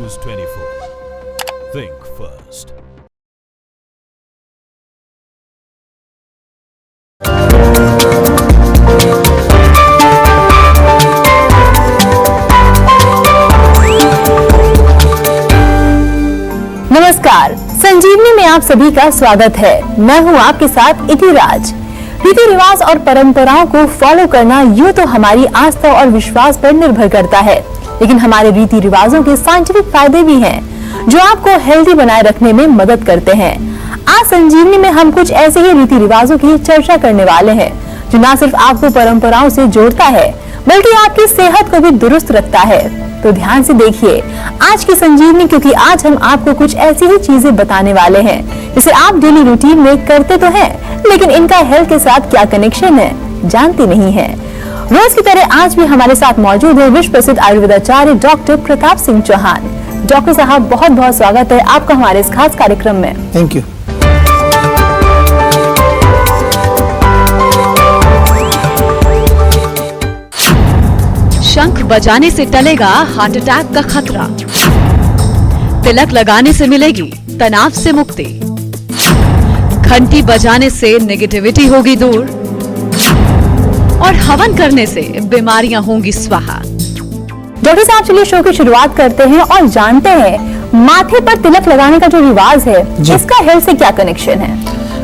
News 24. Think first. नमस्कार, संजीवनी में आप सभी का स्वागत है। मैं हूं आपके साथ इति राज। रीति रिवाज और परंपराओं को फॉलो करना यूं तो हमारी आस्था और विश्वास पर निर्भर करता है, लेकिन हमारे रीति रिवाजों के साइंटिफिक फायदे भी हैं जो आपको हेल्दी बनाए रखने में मदद करते हैं। आज संजीवनी में हम कुछ ऐसे ही रीति रिवाजों की चर्चा करने वाले हैं जो न सिर्फ आपको परंपराओं से जोड़ता है बल्कि आपकी सेहत को भी दुरुस्त रखता है। तो ध्यान से देखिए आज की संजीवनी, क्योंकि आज हम आपको कुछ ऐसी ही चीजें बताने वाले हैं जिसे आप डेली रूटीन में करते तो हैं, लेकिन इनका हेल्थ के साथ क्या कनेक्शन है जानते नहीं हैं। रोज की तरह आज भी हमारे साथ मौजूद है विश्व प्रसिद्ध आयुर्वेदाचार्य डॉक्टर प्रताप सिंह चौहान। डॉक्टर साहब, बहुत बहुत स्वागत है आपका हमारे इस खास कार्यक्रम में। Thank you. शंख बजाने से टलेगा हार्ट अटैक का खतरा, तिलक लगाने से मिलेगी तनाव से मुक्ति, घंटी बजाने से नेगेटिविटी होगी दूर और हवन करने से बीमारियां होंगी स्वाहा। डॉक्टर साहब, चलिए शो की शुरुआत करते हैं और जानते हैं माथे पर तिलक लगाने का जो रिवाज है इसका हेल्थ से क्या कनेक्शन है।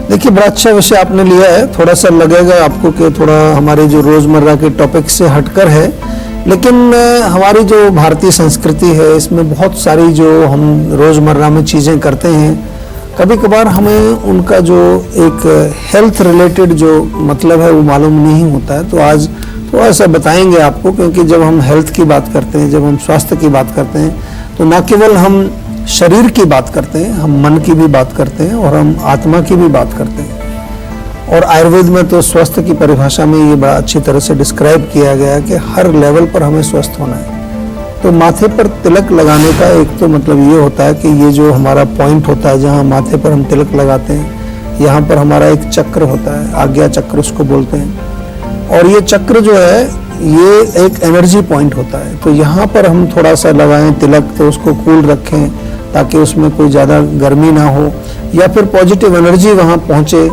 देखिए, बड़ा अच्छा विषय आपने लिया है। थोड़ा सा लगेगा आपको कि थोड़ा हमारे जो रोजमर्रा के टॉपिक से हटकर है, लेकिन हमारी जो भारतीय संस्कृति है इसमें बहुत सारी जो हम रोजमर्रा में चीजें करते हैं, कभी कभार हमें उनका जो एक हेल्थ रिलेटेड जो मतलब है वो मालूम नहीं होता है। तो आज थोड़ा सा बताएंगे आपको, क्योंकि जब हम हेल्थ की बात करते हैं, जब हम स्वास्थ्य की बात करते हैं, तो न केवल हम शरीर की बात करते हैं, हम मन की भी बात करते हैं और हम आत्मा की भी बात करते हैं। और आयुर्वेद में तो स्वास्थ्य की परिभाषा में ये बड़ा अच्छी तरह से डिस्क्राइब किया गया है कि हर लेवल पर हमें स्वस्थ होना है। तो माथे पर तिलक लगाने का एक तो मतलब ये होता है कि ये जो हमारा पॉइंट होता है जहाँ माथे पर हम तिलक लगाते हैं, यहाँ पर हमारा एक चक्र होता है, आज्ञा चक्र उसको बोलते हैं। और ये चक्र जो है ये एक एनर्जी पॉइंट होता है। तो यहाँ पर हम थोड़ा सा लगाएं तिलक, तो उसको कूल रखें ताकि उसमें कोई ज़्यादा गर्मी ना हो या फिर पॉजिटिव एनर्जी वहाँ पहुँचे,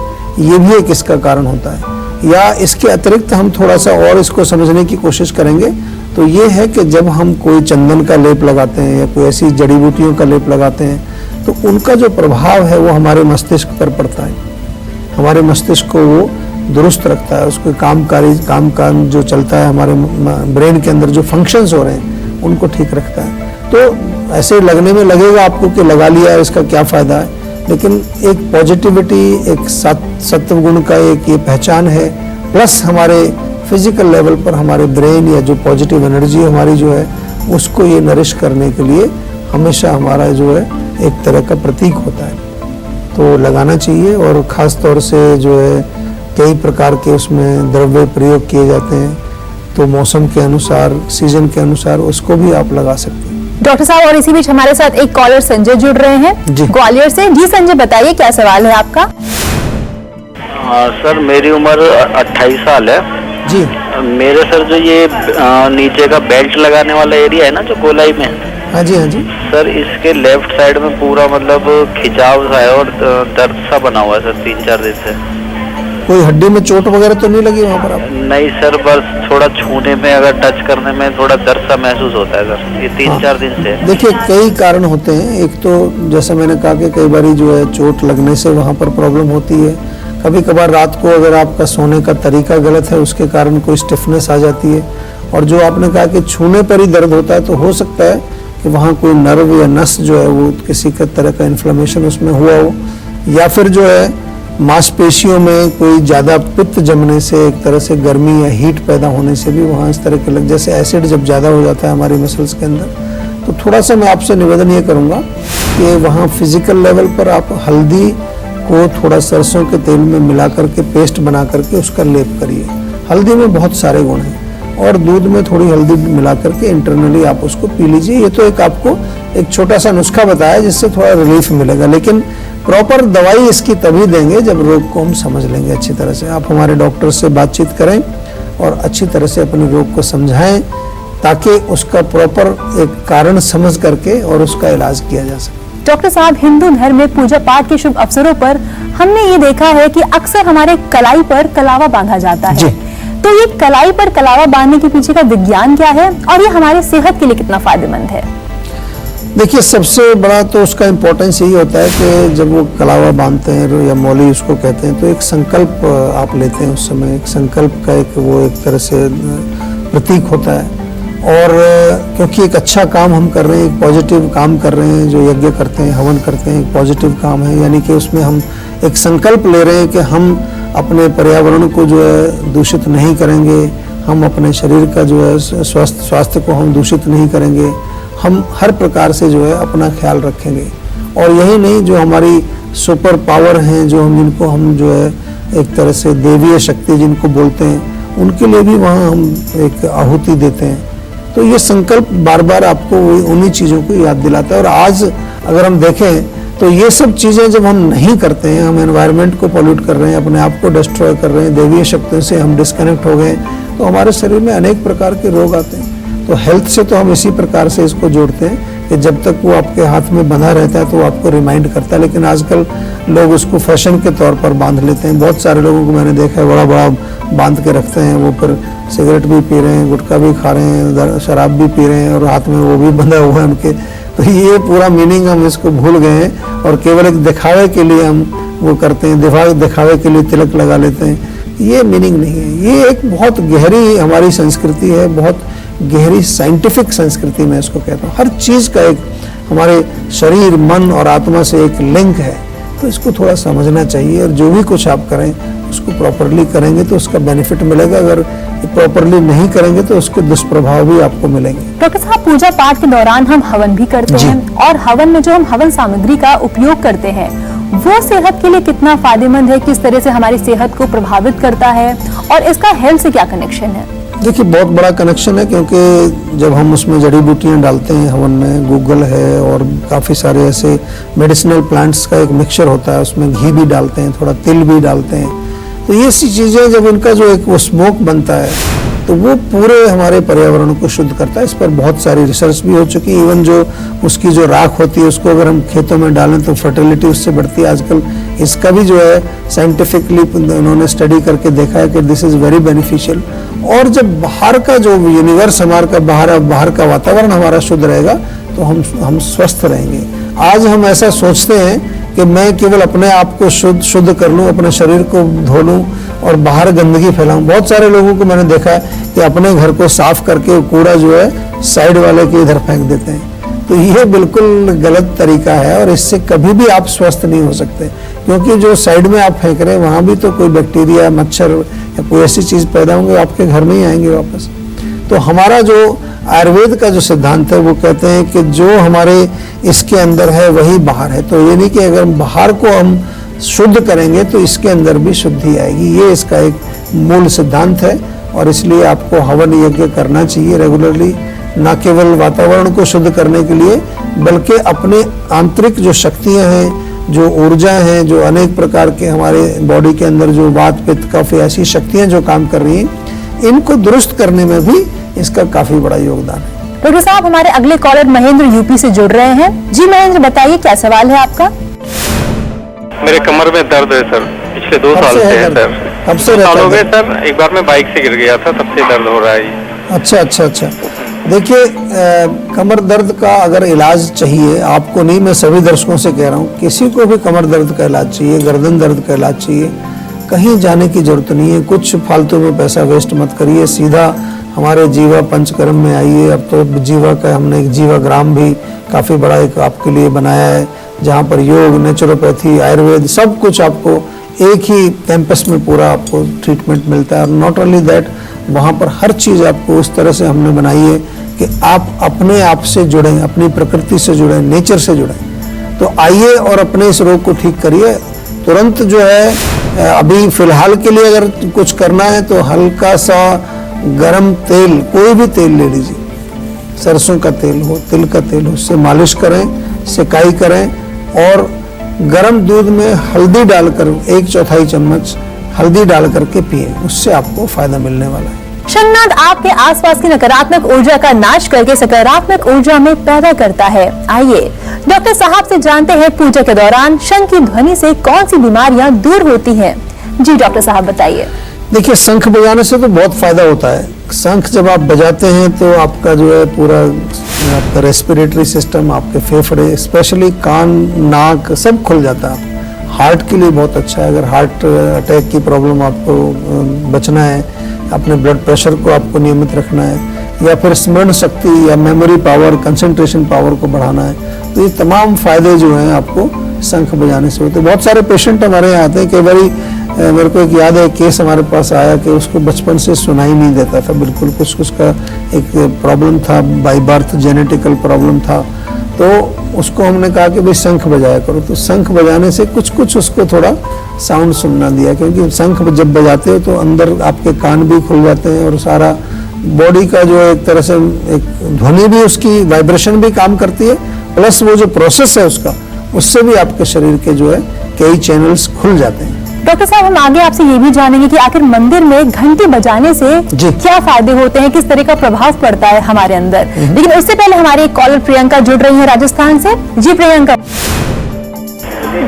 ये भी एक इसका कारण होता है। या इसके अतिरिक्त हम थोड़ा सा और इसको समझने की कोशिश करेंगे तो ये है कि जब हम कोई चंदन का लेप लगाते हैं या कोई ऐसी जड़ी बूटियों का लेप लगाते हैं तो उनका जो प्रभाव है वो हमारे मस्तिष्क पर पड़ता है, हमारे मस्तिष्क को वो दुरुस्त रखता है, उसको काम जो चलता है हमारे ब्रेन के अंदर जो फंक्शंस हो रहे हैं उनको ठीक रखता है। तो ऐसे लगने में लगेगा आपको कि लगा लिया, इसका क्या फ़ायदा है, लेकिन एक पॉजिटिविटी, एक सत्व गुण का एक ये पहचान है, प्लस हमारे फिजिकल लेवल पर हमारे ब्रेन या जो पॉजिटिव एनर्जी हमारी जो है उसको ये नरिश करने के लिए हमेशा हमारा जो है एक तरह का प्रतीक होता है। तो लगाना चाहिए। और ख़ास तौर से जो है कई प्रकार के उसमें द्रव्य प्रयोग किए जाते हैं, तो मौसम के अनुसार, सीजन के अनुसार उसको भी आप लगा सकते हैं। डॉक्टर साहब, और इसी बीच हमारे साथ एक कॉलर संजय जुड़ रहे हैं ग्वालियर से। जी संजय, बताइए क्या सवाल है आपका। सर, मेरी उम्र 28 साल है जी। मेरे सर जो ये नीचे का बेल्ट लगाने वाला एरिया है ना जो गोलाई में, हाँ जी, हाँ जी सर, इसके लेफ्ट साइड में पूरा मतलब खिंचाव सा है और दर्द सा बना हुआ है सर 3-4 दिन से। कोई हड्डी में चोट वगैरह तो नहीं लगी वहाँ पर आप? नहीं सर, बस थोड़ा छूने में, अगर टच करने में थोड़ा दर्द सा महसूस होता है सर, ये 3-4 दिन से। देखिए, कई कारण होते हैं। एक तो जैसा मैंने कहा कि कई बार जो है चोट लगने से वहाँ पर प्रॉब्लम होती है। कभी कभार रात को अगर आपका सोने का तरीका गलत है उसके कारण कोई स्टिफनेस आ जाती है। और जो आपने कहा कि छूने पर ही दर्द होता है, तो हो सकता है कि वहाँ कोई नर्व या नस जो है वो किसी का तरह का इन्फ्लेमेशन उसमें हुआ हो, या फिर जो है मांसपेशियों में कोई ज़्यादा पित्त जमने से, एक तरह से गर्मी या हीट पैदा होने से भी वहाँ इस तरह के लग, जैसे एसिड जब ज़्यादा हो जाता है हमारी मसल्स के अंदर, तो थोड़ा सा मैं आपसे निवेदन ये करूँगा कि वहाँ फिजिकल लेवल पर आप हल्दी को थोड़ा सरसों के तेल में मिला करके पेस्ट बना करके उसका लेप करिए। हल्दी में बहुत सारे गुण हैं और दूध में थोड़ी हल्दी मिला करके इंटरनली आप उसको पी लीजिए। ये तो एक आपको एक छोटा सा नुस्खा बताया जिससे थोड़ा रिलीफ मिलेगा, लेकिन प्रॉपर दवाई इसकी तभी देंगे जब रोग को हम समझ लेंगे अच्छी तरह से। आप हमारे डॉक्टर से बातचीत करें और अच्छी तरह से अपने रोग को समझाएं ताकि उसका प्रॉपर एक कारण समझ करके और उसका इलाज किया जा सके। डॉक्टर साहब, हिंदू धर्म में पूजा पाठ के शुभ अवसरों पर हमने ये देखा है कि अक्सर हमारे कलाई पर कलावा बांधा जाता है। तो ये कलाई पर कलावा बांधने के पीछे का विज्ञान क्या है और ये हमारी सेहत के लिए कितना फायदेमंद है? देखिए, सबसे बड़ा तो उसका इम्पोर्टेंस यही होता है कि जब वो कलावा बांधते हैं या मौली उसको कहते हैं, तो एक संकल्प आप लेते हैं। उस समय एक संकल्प का एक तरह से प्रतीक होता है। और क्योंकि एक अच्छा काम हम कर रहे हैं, एक पॉजिटिव काम कर रहे हैं, जो यज्ञ करते हैं, हवन करते हैं, एक पॉजिटिव काम है, यानी कि उसमें हम एक संकल्प ले रहे हैं कि हम अपने पर्यावरण को जो है दूषित नहीं करेंगे, हम अपने शरीर का जो है स्वास्थ्य को हम दूषित नहीं करेंगे, हम हर प्रकार से जो है अपना ख्याल रखेंगे। और यही नहीं, जो हमारी सुपर पावर हैं, जिनको हम जो है एक तरह से देवीय शक्ति जिनको बोलते हैं, उनके लिए भी वहाँ हम एक आहुति देते हैं। तो ये संकल्प बार बार आपको उन्हीं चीज़ों को याद दिलाता है। और आज अगर हम देखें तो ये सब चीज़ें जब हम नहीं करते हैं, हम एनवायरनमेंट को पॉल्यूट कर रहे हैं, अपने आप को डिस्ट्रॉय कर रहे हैं, देवीय शक्तियों से हम डिस्कनेक्ट हो गए, तो हमारे शरीर में अनेक प्रकार के रोग आते हैं। तो हेल्थ से तो हम इसी प्रकार से इसको जोड़ते हैं कि जब तक वो आपके हाथ में बंधा रहता है तो वो आपको रिमाइंड करता है। लेकिन आजकल लोग उसको फैशन के तौर पर बांध लेते हैं। बहुत सारे लोगों को मैंने देखा है, बड़ा बड़ा बांध के रखते हैं, वो फिर सिगरेट भी पी रहे हैं, गुटखा भी खा रहे हैं, शराब भी पी रहे हैं और हाथ में वो भी बंधा हुआ है उनके। तो ये पूरा मीनिंग हम इसको भूल गए हैं और केवल एक दिखावे के लिए हम वो करते हैं, दिखावे के लिए तिलक लगा लेते हैं। ये मीनिंग नहीं है। ये एक बहुत गहरी हमारी संस्कृति है, बहुत गहरी साइंटिफिक संस्कृति में इसको कहता हूँ। हर चीज़ का एक हमारे शरीर, मन और आत्मा से एक लिंक है। तो इसको थोड़ा समझना चाहिए और जो भी कुछ आप करें उसको प्रॉपरली करेंगे तो उसका बेनिफिट मिलेगा। अगर प्रॉपरली नहीं करेंगे तो उसके दुष्प्रभाव भी आपको मिलेंगे। डॉक्टर साहब, पूजा पाठ के दौरान हम हवन भी करते हैं और हवन में जो हम हवन सामग्री का उपयोग करते हैं वो सेहत के लिए कितना फायदेमंद है, किस तरह से हमारी सेहत को प्रभावित करता है और इसका हेल्थ से क्या कनेक्शन है? देखिए, बहुत बड़ा कनेक्शन है, क्योंकि जब हम उसमें जड़ी बूटियां डालते हैं हवन में, गूगल है और काफ़ी सारे ऐसे मेडिसिनल प्लांट्स का एक मिक्सचर होता है, उसमें घी भी डालते हैं, थोड़ा तिल भी डालते हैं। तो ये सी चीज़ें जब इनका जो एक वो स्मोक बनता है तो वो पूरे हमारे पर्यावरण को शुद्ध करता है। इस पर बहुत सारी रिसर्च भी हो चुकी है। इवन जो उसकी जो राख होती है उसको अगर हम खेतों में डालें तो फर्टिलिटी उससे बढ़ती है। आजकल इसका भी जो है साइंटिफिकली उन्होंने स्टडी करके देखा है कि दिस इज़ वेरी बेनिफिशियल। और जब बाहर का जो यूनिवर्स हमारा बाहर का वातावरण हमारा शुद्ध रहेगा तो हम स्वस्थ रहेंगे। आज हम ऐसा सोचते हैं कि मैं केवल अपने आप को शुद्ध कर लूँ, अपने शरीर को धो लूँ और बाहर गंदगी फैलाऊँ। बहुत सारे लोगों को मैंने देखा है कि अपने घर को साफ करके कूड़ा जो है साइड वाले के इधर फेंक देते हैं। तो ये बिल्कुल गलत तरीका है और इससे कभी भी आप स्वस्थ नहीं हो सकते, क्योंकि जो साइड में आप फेंक रहे हैं वहाँ भी तो कोई बैक्टीरिया, मच्छर या कोई ऐसी चीज़ पैदा होंगे, आपके घर में ही आएंगे वापस। तो हमारा जो आयुर्वेद का जो सिद्धांत है वो कहते हैं कि जो हमारे इसके अंदर है वही बाहर है। तो ये नहीं कि अगर बाहर को हम शुद्ध करेंगे तो इसके अंदर भी शुद्धि आएगी। ये इसका एक मूल सिद्धांत है और इसलिए आपको हवन यज्ञ करना चाहिए रेगुलरली, न केवल वातावरण को शुद्ध करने के लिए बल्कि अपने आंतरिक जो शक्तियाँ हैं, जो ऊर्जा हैं, जो अनेक प्रकार के हमारे बॉडी के अंदर जो वात, पित्त, कफ ऐसी शक्तियाँ जो काम कर रही हैं, इनको दुरुस्त करने में भी इसका काफी बड़ा योगदान है। डॉक्टर साहब, हमारे अगले कॉलर महेंद्र यूपी से जुड़ रहे हैं। जी महेंद्र, बताइए क्या सवाल है आपका? मेरे कमर में दर्द है सर, पिछले 2 साल से है सर। कब से रहता है? 2 साल हो गए सर। एक बार मैं बाइक से गिर गया था, तब से दर्द हो रहा है। अच्छा। देखिए, कमर दर्द का अगर इलाज चाहिए, आपको नहीं, मैं सभी दर्शकों से कह रहा हूँ, किसी को भी कमर दर्द का इलाज चाहिए, गर्दन दर्द का इलाज चाहिए, कहीं जाने की जरूरत नहीं है। कुछ फालतू में पैसा वेस्ट मत करिए, सीधा हमारे जीवा पंचकर्म में आइए। अब तो जीवा का हमने एक जीवाग्राम भी काफ़ी बड़ा एक आपके लिए बनाया है, जहाँ पर योग, नेचुरोपैथी, आयुर्वेद सब कुछ आपको एक ही कैंपस में पूरा आपको ट्रीटमेंट मिलता है। और नॉट ओनली दैट, वहाँ पर हर चीज़ आपको उस तरह से हमने बनाई है कि आप अपने आप से जुड़ें, अपनी प्रकृति से जुड़ें, नेचर से जुड़ें। तो आइए और अपने इस रोग को ठीक करिए तुरंत। जो है अभी फिलहाल के लिए अगर कुछ करना है तो हल्का सा गरम तेल, कोई भी तेल ले लीजिए, सरसों का तेल हो, तिल का तेल हो, उससे मालिश करें, सिकाई करें और गरम दूध में हल्दी डालकर 1/4 चम्मच हल्दी डाल करके पिए, उससे आपको फायदा मिलने वाला है। शंखनाद आपके आसपास की नकारात्मक ऊर्जा का नाश करके सकारात्मक ऊर्जा में पैदा करता है। आइए डॉक्टर साहब से जानते हैं पूजा के दौरान शंख की ध्वनि से कौन सी बीमारियां दूर होती हैं। जी डॉक्टर साहब बताइए। देखिए, शंख बजाने से तो बहुत फायदा होता है। शंख जब आप बजाते हैं तो आपका जो है पूरा आपका रेस्पिरेटरी सिस्टम, आपके फेफड़े, स्पेशली कान, नाक सब खुल जाता है। हार्ट के लिए बहुत अच्छा है। अगर हार्ट अटैक की प्रॉब्लम आपको बचना है, अपने ब्लड प्रेशर को आपको नियमित रखना है, या फिर स्मरण शक्ति या मेमोरी पावर, कंसंट्रेशन पावर को बढ़ाना है, तो ये तमाम फायदे जो हैं आपको शंख बजाने से होते हैं। बहुत सारे पेशेंट हमारे यहाँ आते हैं। कई बार मेरे को एक याद है केस हमारे पास आया कि उसको बचपन से सुनाई नहीं देता था बिल्कुल, कुछ उसका एक प्रॉब्लम था, बाय बर्थ जेनेटिकल प्रॉब्लम था। तो उसको हमने कहा कि भाई शंख बजाया करो। तो शंख बजाने से कुछ कुछ उसको थोड़ा साउंड सुनना दिया, क्योंकि शंख जब बजाते हो तो अंदर आपके कान भी खुल जाते हैं और सारा बॉडी का जो एक तरह से एक ध्वनि भी, उसकी वाइब्रेशन भी काम करती है, प्लस वो जो प्रोसेस है उसका, उससे भी आपके शरीर के जो है कई चैनल्स खुल जाते हैं। डॉक्टर साहब, हम आगे आपसे ये भी जानेंगे कि आखिर मंदिर में घंटी बजाने से क्या फायदे होते हैं, किस तरह का प्रभाव पड़ता है हमारे अंदर। लेकिन उससे पहले हमारे एक कॉलर प्रियंका जुड़ रही है राजस्थान से। जी प्रियंका।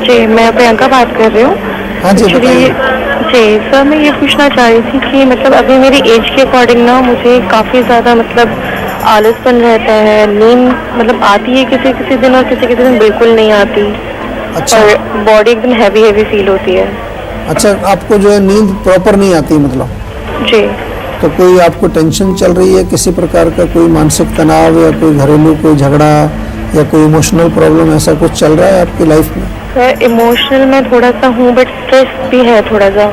जी, मैं प्रियंका बात कर रही हूँ। हाँ जी, जी सर, मैं ये पूछना चाह रही थी कि मतलब अभी मेरी एज के अकॉर्डिंग ना मुझे काफ़ी ज़्यादा मतलब आलसपन रहता है। नींद मतलब आती है किसी किसी दिन और किसी दिन बिल्कुल नहीं आती। अच्छा। और बॉडी एकदम हैवी फील होती है। अच्छा, आपको जो है नींद प्रॉपर नहीं आती मतलब? जी। तो कोई आपको टेंशन चल रही है किसी प्रकार का, कोई मानसिक तनाव या कोई घरेलू कोई झगड़ा या कोई इमोशनल प्रॉब्लम, ऐसा कुछ चल रहा है आपकी लाइफ में? सर, इमोशनल में थोड़ा सा हूँ, बट स्ट्रेस भी है थोड़ा सा।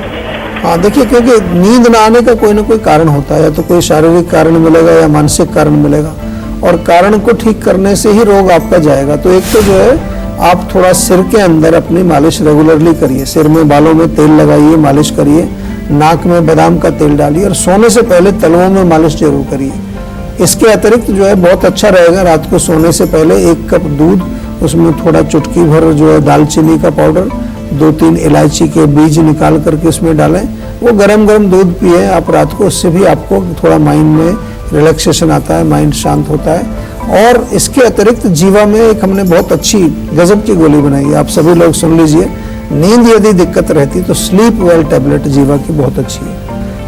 हाँ, देखिए, क्योंकि नींद ना आने का कोई ना कोई कारण होता है, या तो कोई शारीरिक कारण मिलेगा या मानसिक कारण मिलेगा, और कारण को ठीक करने से ही रोग आपका जाएगा। तो एक तो जो है आप थोड़ा सिर के अंदर अपनी मालिश रेगुलरली करिए, सिर में बालों में तेल लगाइए, मालिश करिए, नाक में बादाम का तेल डालिए, और सोने से पहले तलवों में मालिश जरूर करिए। इसके अतिरिक्त जो है बहुत अच्छा रहेगा, रात को सोने से पहले 1 कप दूध, उसमें थोड़ा चुटकी भर जो है दालचीनी का पाउडर, 2-3 इलायची के बीज निकाल करके उसमें डालें, वो गरम गरम दूध पिए आप रात को। उससे भी आपको थोड़ा माइंड में रिलैक्सेशन आता है, माइंड शांत होता है। और इसके अतिरिक्त जीवा में एक हमने बहुत अच्छी गजब की गोली बनाई है, आप सभी लोग सुन लीजिए। नींद यदि दिक्कत रहती तो स्लीप वेल टैबलेट जीवा की बहुत अच्छी है।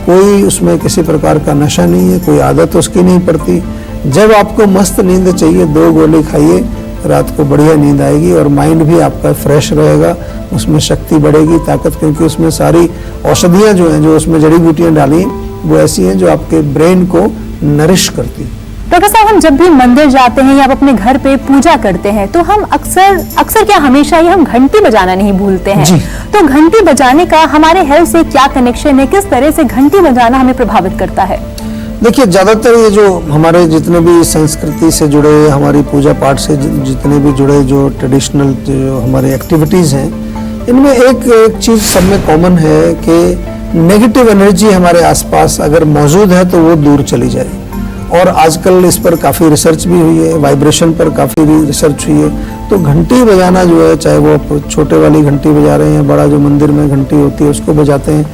कोई उसमें किसी प्रकार का नशा नहीं है, कोई आदत उसकी नहीं पड़ती। जब आपको मस्त नींद चाहिए 2 गोली खाइए, रात को बढ़िया नींद आएगी और माइंड भी आपका फ्रेश रहेगा, उसमें शक्ति बढ़ेगी, ताकत, क्योंकि उसमें सारी औषधियाँ जो हैं, जो उसमें जड़ी बूटियाँ डाली, वो ऐसी हैं जो आपके ब्रेन को नरिश करती है। डॉक्टर साहब, हम जब भी मंदिर जाते हैं या अपने घर पे पूजा करते हैं तो हम अक्सर क्या हमेशा ही हम घंटी बजाना नहीं भूलते हैं। तो घंटी बजाने का हमारे हेल्थ से क्या कनेक्शन है, किस तरह से घंटी बजाना हमें प्रभावित करता है? देखिए, ज़्यादातर ये जो हमारे जितने भी संस्कृति से जुड़े, हमारी पूजा पाठ से जितने भी जुड़े जो ट्रेडिशनल जो हमारे एक्टिविटीज़ हैं, इनमें एक चीज़ सब में कॉमन है कि नेगेटिव एनर्जी हमारे आसपास अगर मौजूद है तो वो दूर चली जाए। और आजकल इस पर काफ़ी रिसर्च भी हुई है, वाइब्रेशन पर काफ़ी रिसर्च हुई है। तो घंटी बजाना जो है, चाहे वो आप छोटे वाली घंटी बजा रहे हैं, बड़ा जो मंदिर में घंटी होती है उसको बजाते हैं,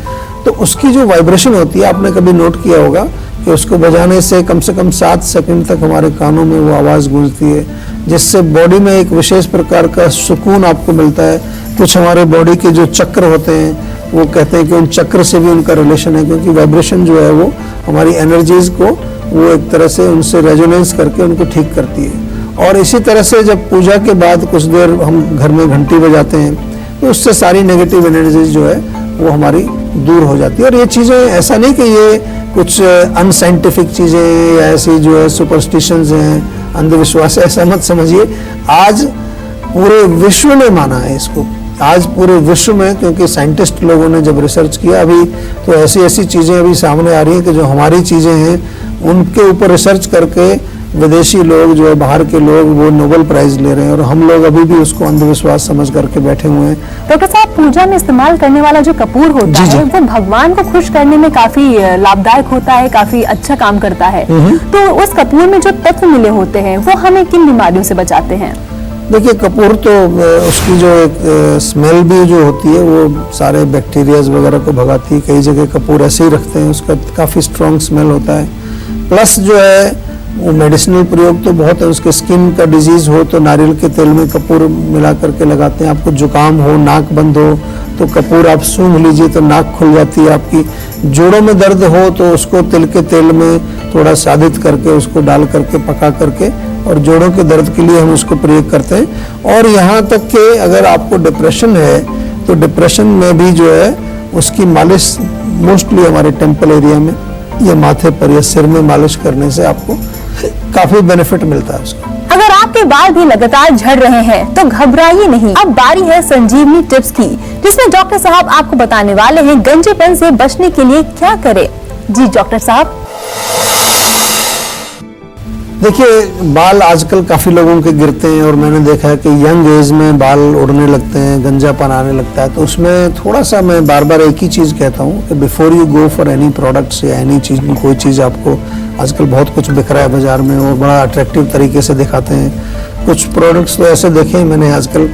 तो उसकी जो वाइब्रेशन होती है, आपने कभी नोट किया होगा कि उसको बजाने से कम 7 सेकंड तक हमारे कानों में वो आवाज़ गूंजती है, जिससे बॉडी में एक विशेष प्रकार का सुकून आपको मिलता है। कुछ हमारे बॉडी के जो चक्र होते हैं, वो कहते हैं कि उन चक्र से भी उनका रिलेशन है, क्योंकि वाइब्रेशन जो है वो हमारी एनर्जीज को वो एक तरह से उनसे रेजोनेंस करके उनको ठीक करती है। और इसी तरह से जब पूजा के बाद कुछ देर हम घर में घंटी बजाते हैं तो उससे सारी नेगेटिव एनर्जीज जो है वो हमारी दूर हो जाती है। और ये चीज़ें, ऐसा नहीं कि ये कुछ अनसाइंटिफिक चीज़ें या ऐसी जो है सुपरस्टिशंस हैं, अंधविश्वास है, ऐसा मत समझिए। आज पूरे विश्व ने माना है इसको, आज पूरे विश्व में, क्योंकि साइंटिस्ट लोगों ने जब रिसर्च किया अभी, तो ऐसी ऐसी चीज़ें अभी सामने आ रही हैं कि जो हमारी चीज़ें हैं उनके ऊपर रिसर्च करके विदेशी लोग जो है, बाहर के लोग, वो नोबेल प्राइज ले रहे हैं, और हम लोग अभी भी उसको अंधविश्वास समझ करके बैठे हुए हैं। डॉक्टर साहब, पूजा में इस्तेमाल करने वाला जो कपूर होता है वो भगवान को खुश करने में काफी लाभदायक होता है, काफी अच्छा काम करता है। तो उस कपूर में जो तत्व मिले होते हैं वो हमें किन बीमारियों से बचाते हैं? देखिए कपूर तो उसकी जो एक स्मेल भी जो होती है वो सारे बैक्टीरियाज वगैरह को भगाती है। कई जगह कपूर ऐसे ही रखते हैं, उसका काफ़ी स्ट्रॉन्ग स्मेल होता है। प्लस जो है वो मेडिसिनल प्रयोग तो बहुत है। उसके स्किन का डिजीज़ हो तो नारियल के तेल में कपूर मिला करके लगाते हैं। आपको जुकाम हो, नाक बंद हो तो कपूर आप सूंघ लीजिए तो नाक खुल जाती है आपकी। जोड़ों में दर्द हो तो उसको तिल के तेल में थोड़ा सादित करके उसको डाल करके पका करके और जोड़ों के दर्द के लिए हम उसको प्रयोग करते हैं। और यहाँ तक कि अगर आपको डिप्रेशन है तो डिप्रेशन में भी जो है उसकी मालिश मोस्टली हमारे टेम्पल एरिया में या माथे पर या सिर में मालिश करने से आपको काफी बेनिफिट मिलता है उसका। अगर आपके बाल भी लगातार झड़ रहे हैं तो घबराइए नहीं। अब बारी है संजीवनी टिप्स की, जिसमें डॉक्टर साहब आपको बताने वाले हैं गंजेपन से बचने के लिए क्या करें। जी डॉक्टर साहब। देखिए बाल आजकल काफी लोगों के गिरते हैं और मैंने देखा है कि यंग एज में बाल उड़ने लगते हैं, गंजापन आने लगता है। तो उसमें थोड़ा सा मैं बार बार एक ही चीज कहता हूँ कि before you go for any products या एनी चीज, कोई चीज आपको आजकल बहुत कुछ बिक रहा है बाजार में और बड़ा अट्रैक्टिव तरीके से दिखाते हैं। कुछ प्रोडक्ट्स तो ऐसे देखे हैं मैंने आजकल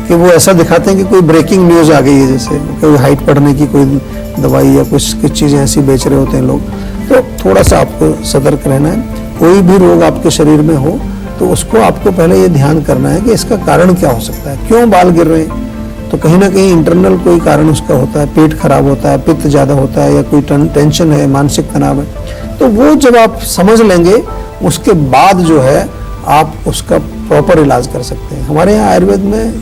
कि वो ऐसा दिखाते हैं कि कोई ब्रेकिंग न्यूज आ गई है, जैसे कोई हाइट बढ़ने की कोई दवाई या कुछ चीजें ऐसी बेच रहे होते हैं लोग। तो थोड़ा सा आपको सतर्क रहना है। कोई भी रोग आपके शरीर में हो तो उसको आपको पहले ये ध्यान करना है कि इसका कारण क्या हो सकता है, क्यों बाल गिर रहे हैं। तो कहीं ना कहीं इंटरनल कोई कारण उसका होता है, पेट खराब होता है, पित्त ज़्यादा होता है या कोई टेंशन है, मानसिक तनाव है। तो वो जब आप समझ लेंगे उसके बाद जो है आप उसका प्रॉपर इलाज कर सकते हैं। हमारे यहाँ आयुर्वेद में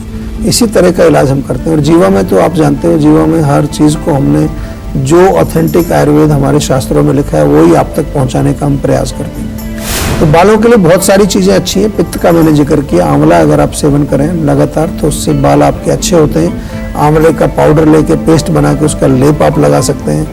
इसी तरह का इलाज हम करते हैं। और जीवा में तो आप जानते हो, जीवा में हर चीज़ को हमने जो ऑथेंटिक आयुर्वेद हमारे शास्त्रों में लिखा है वही आप तक पहुँचाने का हम प्रयास करते हैं। तो बालों के लिए बहुत सारी चीज़ें अच्छी हैं। पित्त का मैंने जिक्र किया, आंवला अगर आप सेवन करें लगातार तो उससे बाल आपके अच्छे होते हैं। आंवले का पाउडर लेके पेस्ट बना के उसका लेप आप लगा सकते हैं।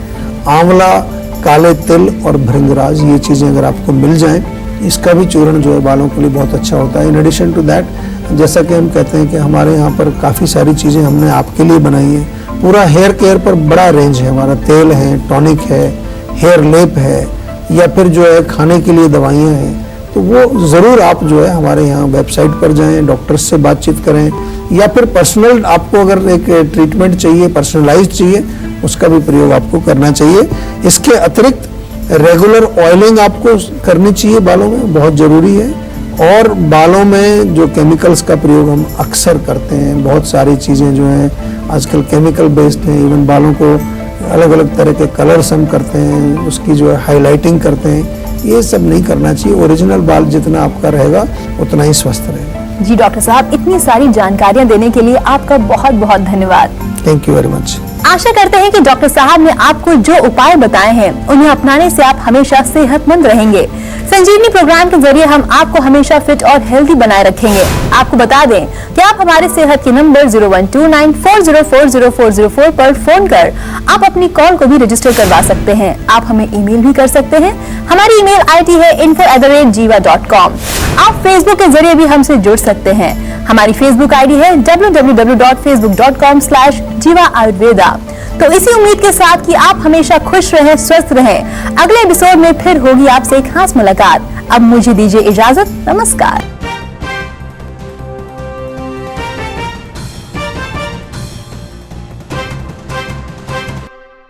आंवला, काले तिल और भृंगराज, ये चीज़ें अगर आपको मिल जाएं, इसका भी चूर्ण जो है बालों के लिए बहुत अच्छा होता है। इन एडिशन टू दैट, जैसा कि हम कहते हैं कि हमारे यहाँ पर काफ़ी सारी चीज़ें हमने आपके लिए बनाई हैं। पूरा हेयर केयर पर बड़ा रेंज है हमारा। तेल है, टॉनिक है, हेयर लेप है, या फिर जो है खाने के लिए दवाइयाँ हैं। तो वो ज़रूर आप जो है हमारे यहाँ वेबसाइट पर जाएं, डॉक्टर से बातचीत करें, या फिर पर्सनल आपको अगर एक ट्रीटमेंट चाहिए, पर्सनलाइज्ड चाहिए, उसका भी प्रयोग आपको करना चाहिए। इसके अतिरिक्त रेगुलर ऑयलिंग आपको करनी चाहिए बालों में, बहुत ज़रूरी है। और बालों में जो केमिकल्स का प्रयोग हम अक्सर करते हैं, बहुत सारी चीज़ें जो हैं आजकल केमिकल बेस्ड हैं। इवन बालों को अलग अलग तरह के कलर्स हम करते हैं, उसकी जो है हाईलाइटिंग करते हैं, ये सब नहीं करना चाहिए। ओरिजिनल बाल जितना आपका रहेगा उतना ही स्वस्थ रहेगा। जी डॉक्टर साहब, इतनी सारी जानकारियां देने के लिए आपका बहुत बहुत धन्यवाद। Thank you very much. आशा करते हैं कि डॉक्टर साहब ने आपको जो उपाय बताए हैं उन्हें अपनाने से आप हमेशा सेहतमंद रहेंगे। संजीवनी प्रोग्राम के जरिए हम आपको हमेशा फिट और हेल्दी बनाए रखेंगे। आपको बता दें कि आप हमारे सेहत के नंबर 0129404004 पर फोन कर आप अपनी कॉल को भी रजिस्टर करवा सकते हैं। आप हमें ईमेल भी कर सकते हैं। हमारी ईमेल आईडी है info@jiva.com। आप फेसबुक के जरिए भी हमसे जुड़ सकते हैं। हमारी फेसबुक आईडी है www.facebook.com/jiva ayurveda। तो इसी उम्मीद के साथ कि आप हमेशा खुश रहें, स्वस्थ रहें। अगले एपिसोड में फिर होगी आपसे एक खास मुलाकात। अब मुझे दीजिए इजाजत। नमस्कार।